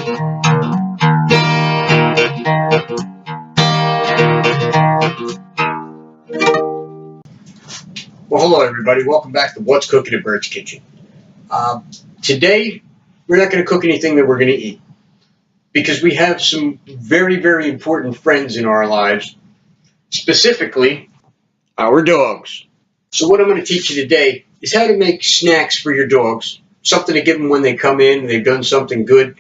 Well, hello everybody. Welcome back to What's Cooking at Bert's Kitchen. Today, we're not going to cook anything that we're going to eat because we have some very, very important friends in our lives, specifically our dogs. So what I'm going to teach you today is how to make snacks for your dogs, something to give them when they come in, they've done something good.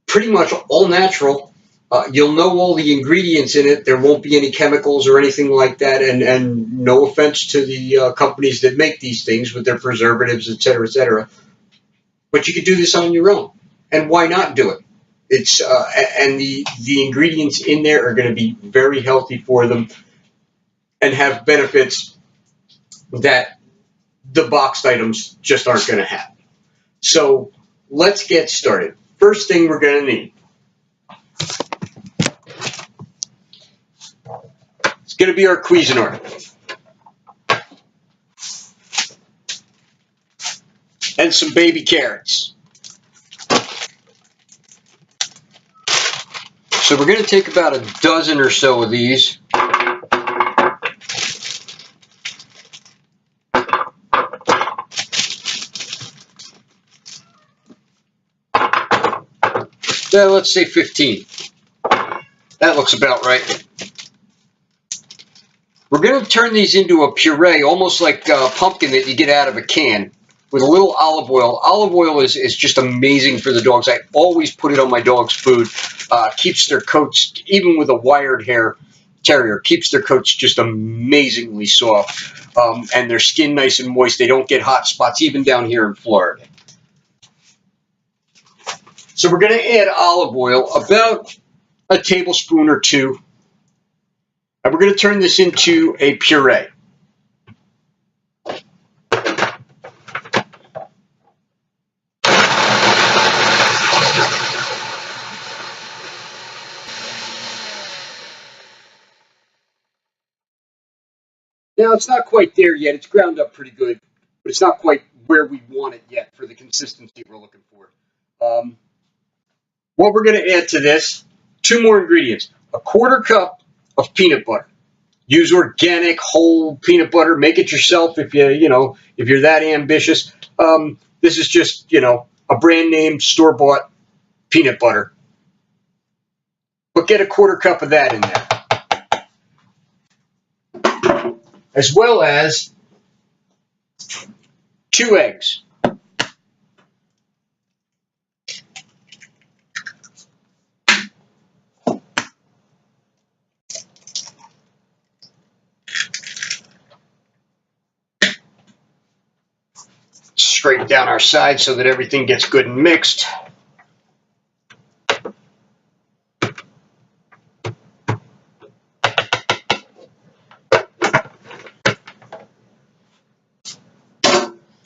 Pretty much all natural. You'll know all the ingredients in it. There won't be any chemicals or anything like that. And no offense to the companies that make these things with their preservatives, et cetera, et cetera. But you can do this on your own. And why not do it? And the ingredients in there are going to be very healthy for them and have benefits that the boxed items just aren't going to have. So let's get started. First thing we're going to need. It's going to be our Cuisinart. And some baby carrots. So we're going to take about a dozen or so of these. Let's say 15. That looks about right. We're going to turn these into a puree, almost like pumpkin that you get out of a can, with a little olive oil. Olive oil is just amazing for the dogs. I always put it on my dog's food. Keeps their coats, even with a wired hair terrier, keeps their coats just amazingly soft. And their skin nice and moist. They don't get hot spots, even down here in Florida. So we're going to add olive oil, about a tablespoon or two. And we're going to turn this into a puree. Now, it's not quite there yet. It's ground up pretty good, but it's not quite where we want it yet for the consistency we're looking for. What we're going to add to this, 2 more ingredients. A 1/4 cup of peanut butter. Use organic whole peanut butter. Make it yourself if you're that ambitious. This is just, a brand name store-bought peanut butter. But get a 1/4 cup of that in there. As well as 2 eggs. Straight down our side so that everything gets good and mixed.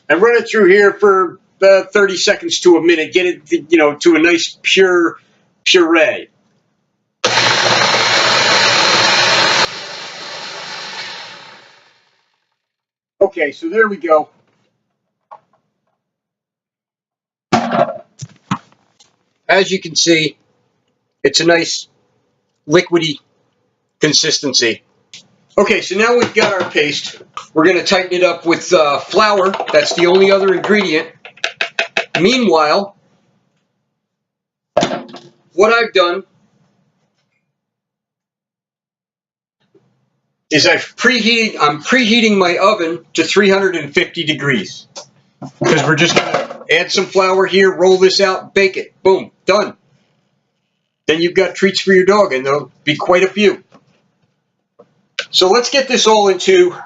And run it through here for 30 seconds to a minute. Get it, to a nice pure puree. Okay, so there we go. As you can see, it's a nice liquidy consistency. Okay, so now we've got our paste. We're going to tighten it up with flour. That's the only other ingredient. Meanwhile, what I've done is I'm preheating my oven to 350 degrees. Because we're just going to add some flour here, roll this out, bake it. Boom, done. Then you've got treats for your dog, and there'll be quite a few. So let's get this all into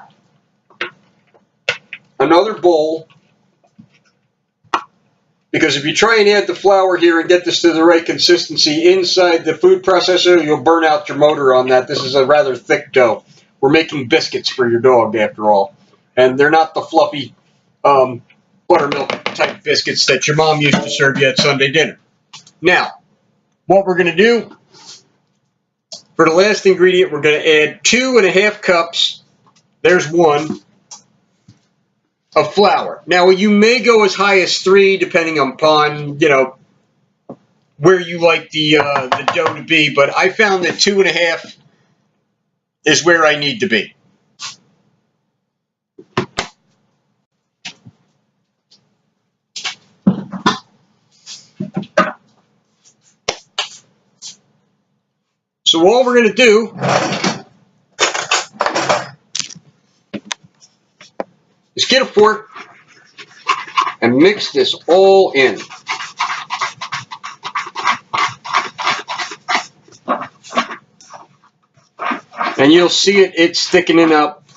another bowl. Because if you try and add the flour here and get this to the right consistency inside the food processor, you'll burn out your motor on that. This is a rather thick dough. We're making biscuits for your dog, after all. And they're not the fluffy buttermilk type biscuits that your mom used to serve you at Sunday dinner. Now, what we're going to do, for the last ingredient, we're going to add 2½ cups, there's 1, of flour. Now, you may go as high as 3, depending upon, where you like the dough to be, but I found that 2.5 is where I need to be. So all we're going to do is get a fork and mix this all in. And you'll see it's thickening up.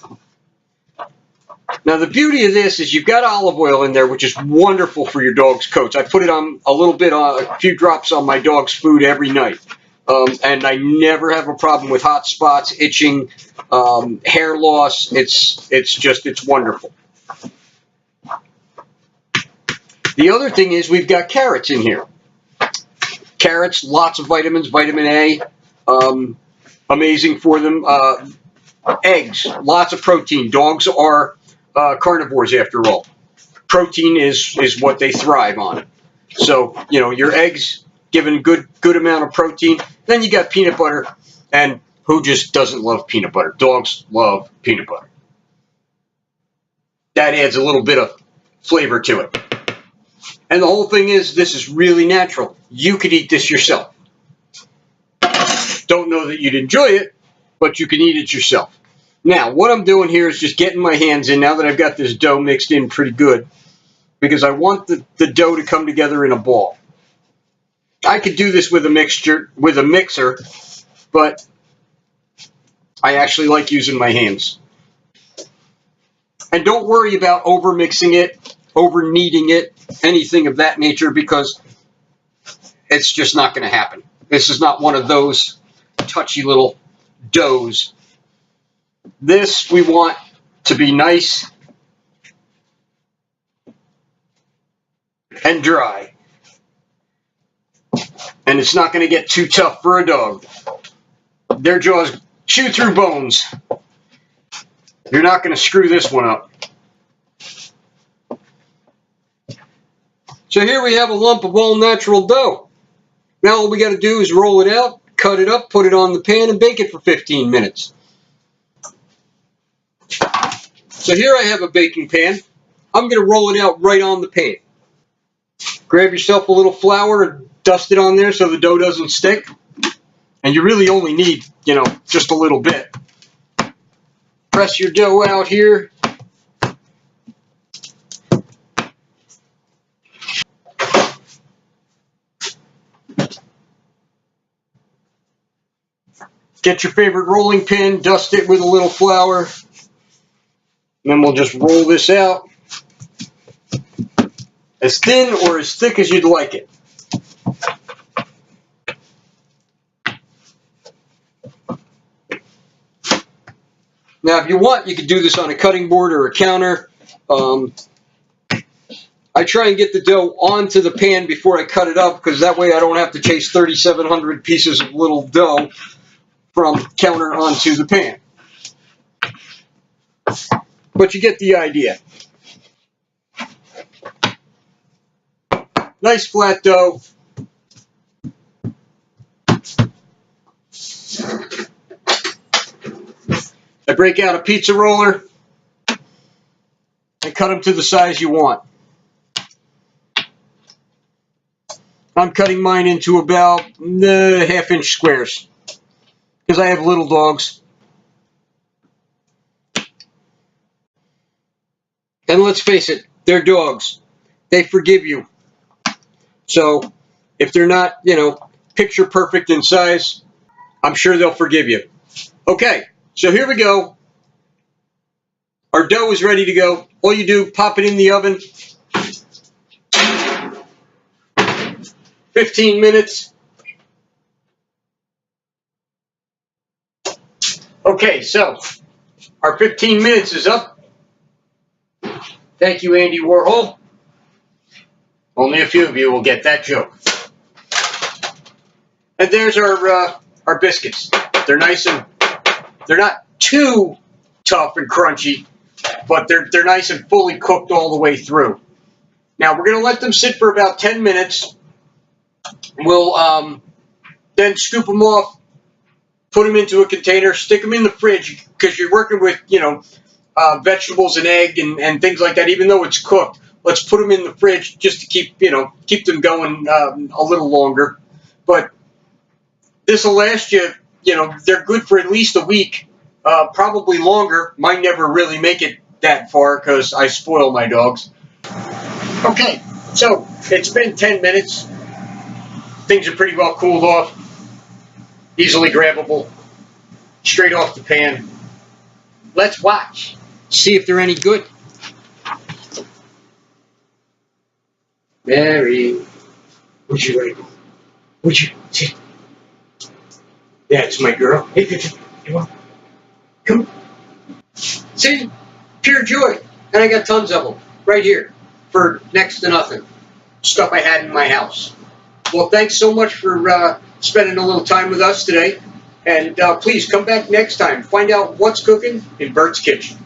Now the beauty of this is you've got olive oil in there, which is wonderful for your dog's coats. I put it on a few drops on my dog's food every night. And I never have a problem with hot spots, itching, hair loss. It's wonderful. The other thing is we've got carrots in here. Carrots, lots of vitamins, vitamin A, amazing for them. Eggs, lots of protein. Dogs are carnivores after all. Protein is what they thrive on. So, your eggs given good amount of protein. Then you got peanut butter, and who just doesn't love peanut butter? Dogs love peanut butter. That adds a little bit of flavor to it. And the whole thing is, this is really natural. You could eat this yourself. Don't know that you'd enjoy it, but you can eat it yourself. Now, what I'm doing here is just getting my hands in now that I've got this dough mixed in pretty good, because I want the dough to come together in a ball. I could do this with a mixer, but I actually like using my hands. And don't worry about over mixing it, over kneading it, anything of that nature, because it's just not going to happen. This is not one of those touchy little doughs. This we want to be nice and dry. And it's not going to get too tough for a dog. Their jaws chew through bones. You're not going to screw this one up. So here we have a lump of all natural dough. Now all we got to do is roll it out, cut it up, put it on the pan, and bake it for 15 minutes. So here I have a baking pan. I'm going to roll it out right on the pan. Grab yourself a little flour and dust it on there so the dough doesn't stick. And you really only need, just a little bit. Press your dough out here. Get your favorite rolling pin, dust it with a little flour. And then we'll just roll this out. As thin or as thick as you'd like it. Now, if you want, you could do this on a cutting board or a counter. I try and get the dough onto the pan before I cut it up, because that way I don't have to chase 3,700 pieces of little dough from counter onto the pan. But you get the idea. Nice flat dough. I break out a pizza roller and cut them to the size you want. I'm cutting mine into about half-inch squares because I have little dogs. And let's face it, they're dogs. They forgive you. So if they're not, picture perfect in size, I'm sure they'll forgive you. Okay, so here we go. Our dough is ready to go. All you do, pop it in the oven. 15 minutes. Okay, so our 15 minutes is up. Thank you, Andy Warhol. Only a few of you will get that joke. And there's our biscuits. They're nice and they're not too tough and crunchy, but they're nice and fully cooked all the way through. Now we're going to let them sit for about 10 minutes. We'll then scoop them off, put them into a container, stick them in the fridge because you're working with, vegetables and egg and things like that. Even though it's cooked, let's put them in the fridge just to keep them going a little longer. But this will last you. They're good for at least a week, probably longer. Might never really make it that far because I spoil my dogs. Okay, so it's been 10 minutes. Things are pretty well cooled off. Easily grabbable. Straight off the pan. Let's watch. See if they're any good. Mary, would you like? Would you? Sit. That's my girl. Hey, come on. Come on. See? Pure joy. And I got tons of them right here for next to nothing. Stuff I had in my house. Well, thanks so much for spending a little time with us today. And please come back next time. Find out what's cooking in Bert's kitchen.